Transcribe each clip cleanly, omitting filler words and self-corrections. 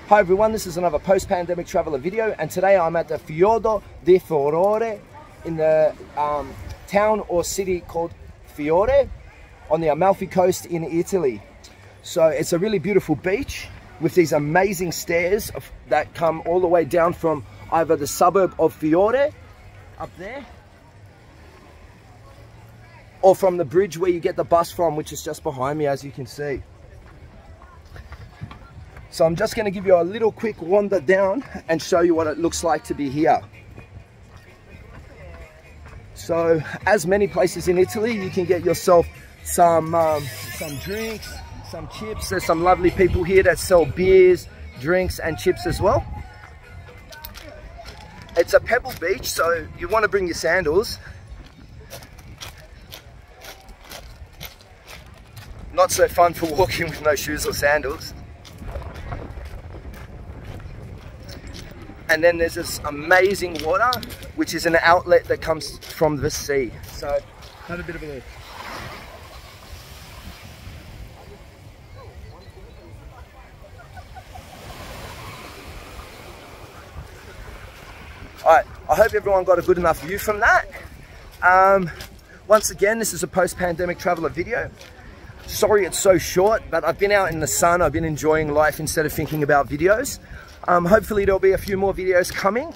Hi everyone, this is another post-pandemic traveler video, and today I'm at the fiordo di Forore in the town or city called Fiore on the Amalfi coast in Italy. So it's a really beautiful beach with these amazing stairs that come all the way down from either the suburb of Fiore up there, or from the bridge where you get the bus from, which is just behind me, as you can see. So I'm just going to give you a little quick wander down and show you what it looks like to be here. So, as many places in Italy, you can get yourself some drinks, some chips. There's some lovely people here that sell beers, drinks and chips as well. It's a pebble beach, so you want to bring your sandals. Not so fun for walking with no shoes or sandals. And then there's this amazing water, which is an outlet that comes from the sea. So, have a bit of a look. Alright, I hope everyone got a good enough view from that. Once again, this is a post-pandemic traveler video. Sorry it's so short, but I've been out in the sun, I've been enjoying life instead of thinking about videos. Hopefully there'll be a few more videos coming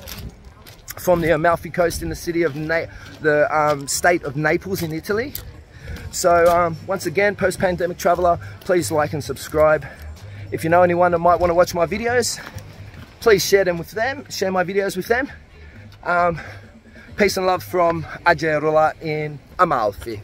from the Amalfi coast in the city of the state of Naples in Italy. So once again, post-pandemic traveler, please like and subscribe. If you know anyone that might want to watch my videos, please share them with them, share my videos with them. Peace and love from Agerola in Amalfi.